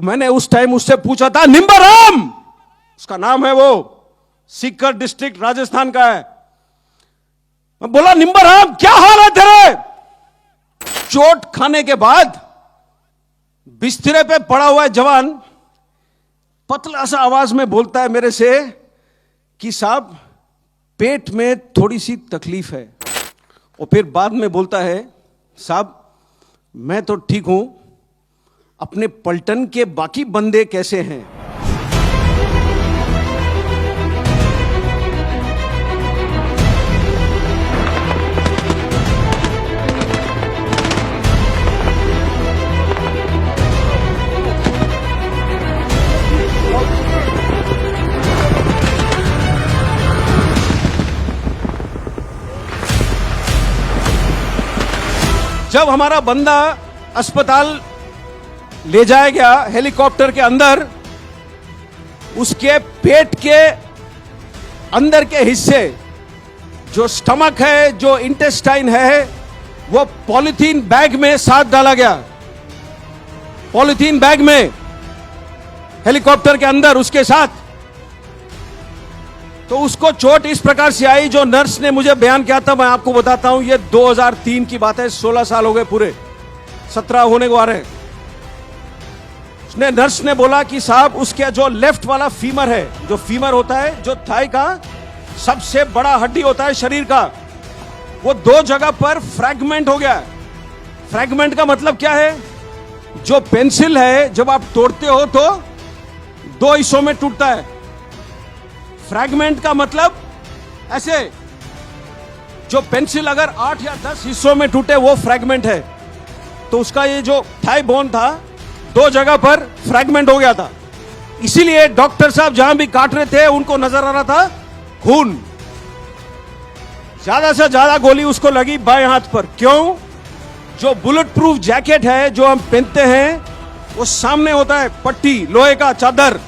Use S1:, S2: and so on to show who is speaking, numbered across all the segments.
S1: मैंने उस टाइम उससे पूछा था, निम्बाराम उसका नाम है, वो सीकर डिस्ट्रिक्ट राजस्थान का है। मैं बोला, निम्बाराम क्या हाल है तेरे? चोट खाने के बाद बिस्तरे पे पड़ा हुआ है जवान पतला सा आवाज में बोलता है मेरे से कि साहब पेट में थोड़ी सी तकलीफ है, और फिर बाद में बोलता है, साहब मैं तो ठीक हूं, अपने पलटन के बाकी बंदे कैसे हैं? जब हमारा बंदा अस्पताल ले जाया गया हेलीकॉप्टर के अंदर, उसके पेट के अंदर के हिस्से, जो स्टमक है, जो इंटेस्टाइन है, वो पॉलीथीन बैग में साथ डाला गया। पॉलीथीन बैग में हेलीकॉप्टर के अंदर उसके साथ। तो उसको चोट इस प्रकार से आई, जो नर्स ने मुझे बयान किया था, मैं आपको बताता हूं, ये 2003 की बात है, 16 साल हो गए पूरे, 17 होने को आ रहे हैं। उसने नर्स ने बोला कि साहब उसके जो लेफ्ट वाला फीमर है, जो फीमर होता है, जो थाई का सबसे बड़ा हड्डी होता है शरीर का, वो 2 जगह पर फ्रैगमेंट हो गया। फ्रैगमेंट का मतलब क्या है? जो पेंसिल है जब आप तोड़ते हो तो 2 हिस्सों में टूटता है। फ्रैगमेंट का मतलब ऐसे, जो पेंसिल अगर 8 या 10 हिस्सों में टूटे वो फ्रैगमेंट है। तो उसका ये जो थाई बोन था 2 जगह पर फ्रैगमेंट हो गया था। इसीलिए डॉक्टर साहब जहां भी काट रहे थे उनको नजर आ रहा था खून। ज्यादा से ज्यादा गोली उसको लगी बाएं हाथ पर। क्यों? जो बुलेट प्रूफ जैकेट है जो हम पहनते हैं, वो सामने होता है पट्टी, लोहे का चादर,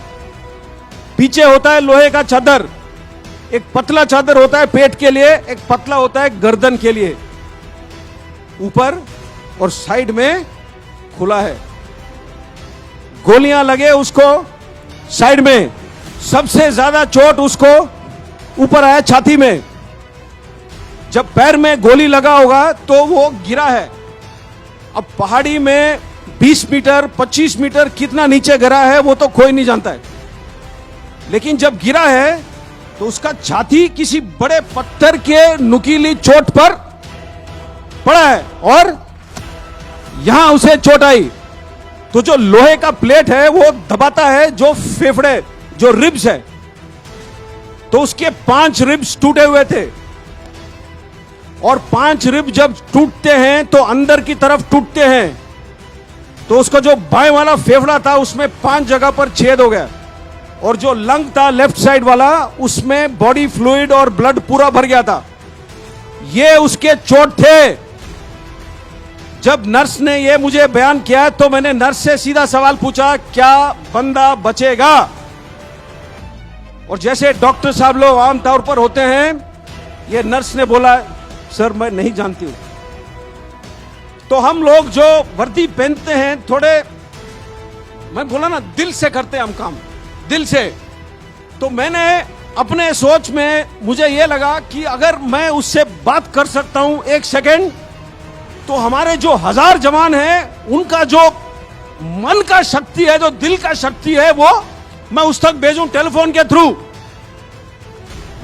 S1: पीछे होता है लोहे का चादर। एक पतला चादर होता है पेट के लिए, एक पतला होता है गर्दन के लिए। ऊपर और साइड में खुला है। गोलियां लगे उसको साइड में। सबसे ज्यादा चोट उसको ऊपर आया छाती में। जब पैर में गोली लगा होगा तो वो गिरा है। अब पहाड़ी में 20 मीटर 25 मीटर कितना नीचे गिरा है वो तो कोई नहीं जानता है, लेकिन जब गिरा है तो उसका छाती किसी बड़े पत्थर के नुकीली चोट पर पड़ा है, और यहां उसे चोट आई। तो जो लोहे का प्लेट है वो दबाता है जो फेफड़े, जो रिब्स है। तो उसके 5 रिब्स टूटे हुए थे, और 5 रिब जब टूटते हैं तो अंदर की तरफ टूटते हैं। तो उसका जो बाएं वाला फेफड़ा था उसमें 5 जगह पर छेद हो गया, और जो लंग था लेफ्ट साइड वाला उसमें बॉडी फ्लूइड और ब्लड पूरा भर गया था। ये उसके चोट थे। जब नर्स ने ये मुझे बयान किया तो मैंने नर्स से सीधा सवाल पूछा, क्या बंदा बचेगा? और जैसे डॉक्टर साहब लोग आमतौर पर होते हैं, ये नर्स ने बोला, सर मैं नहीं जानती हूं। तो हम लोग जो वर्दी पहनते हैं थोड़े, मैं बोला ना, दिल से करते हैं हम काम, दिल से। तो मैंने अपने सोच में मुझे यह लगा कि अगर मैं उससे बात कर सकता हूं 1 सेकेंड, तो हमारे जो 1000 जवान हैं उनका जो मन का शक्ति है, जो दिल का शक्ति है, वो मैं उस तक भेजूं टेलीफोन के थ्रू।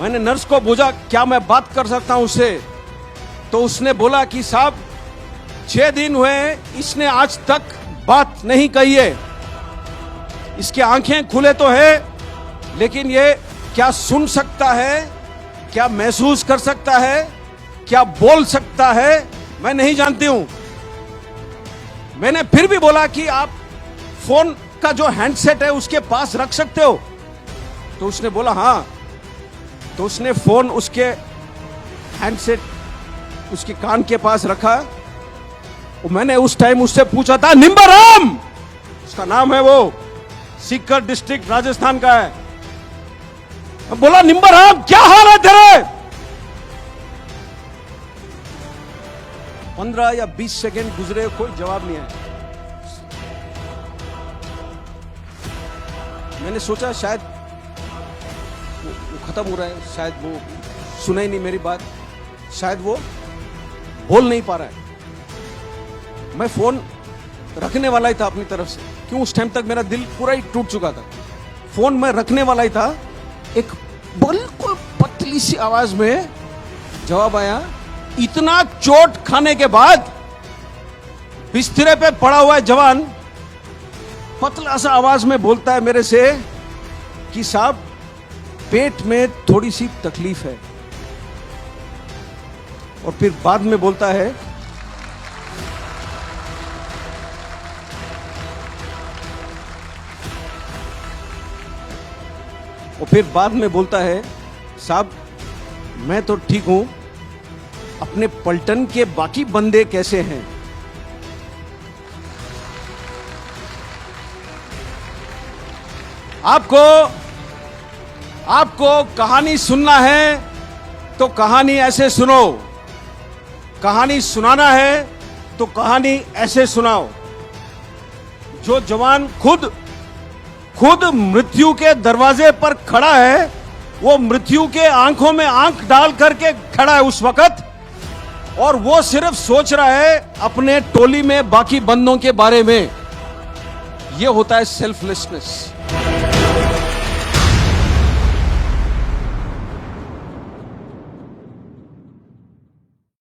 S1: मैंने नर्स को पूछा, क्या मैं बात कर सकता हूं उससे? तो उसने बोला कि साहब 6 दिन हुए इसने आज तक बात नहीं कही है। इसकी आंखें खुले तो है, लेकिन ये क्या सुन सकता है, क्या महसूस कर सकता है, क्या बोल सकता है, मैं नहीं जानती हूं। मैंने फिर भी बोला कि आप फोन का जो हैंडसेट है उसके पास रख सकते हो? तो उसने बोला हाँ। तो उसने फोन उसके हैंडसेट उसके कान के पास रखा, और मैंने उस टाइम उससे पूछा था, निम्बाराम उसका नाम है, वो सीकर डिस्ट्रिक्ट राजस्थान का है। मैं बोला, निम्बाराम क्या हाल है तेरे? 15 या 20 सेकंड गुजरे, कोई जवाब नहीं आया। मैंने सोचा शायद वो खत्म हो रहा है, शायद वो सुना ही नहीं मेरी बात, शायद वो बोल नहीं पा रहा है। मैं फोन रखने वाला ही था अपनी तरफ से, क्यों उस टाइम तक मेरा दिल पूरा ही टूट चुका था। फोन मैं रखने वाला ही था, एक बिल्कुल पतली सी आवाज में जवाब आया। इतना चोट खाने के बाद बिस्तरे पे पड़ा हुआ है जवान पतला सा आवाज में बोलता है मेरे से कि साहब पेट में थोड़ी सी तकलीफ है, और फिर बाद में बोलता है साहब मैं तो ठीक हूं, अपने पलटन के बाकी बंदे कैसे हैं? आपको कहानी सुनना है तो कहानी ऐसे सुनो, कहानी सुनाना है तो कहानी ऐसे सुनाओ। जो जवान खुद मृत्यु के दरवाजे पर खड़ा है, वो मृत्यु के आंखों में आंख डाल करके खड़ा है उस वक्त, और वो सिर्फ सोच रहा है अपने टोली में बाकी बंदों के बारे में। ये होता है सेल्फलेसनेस।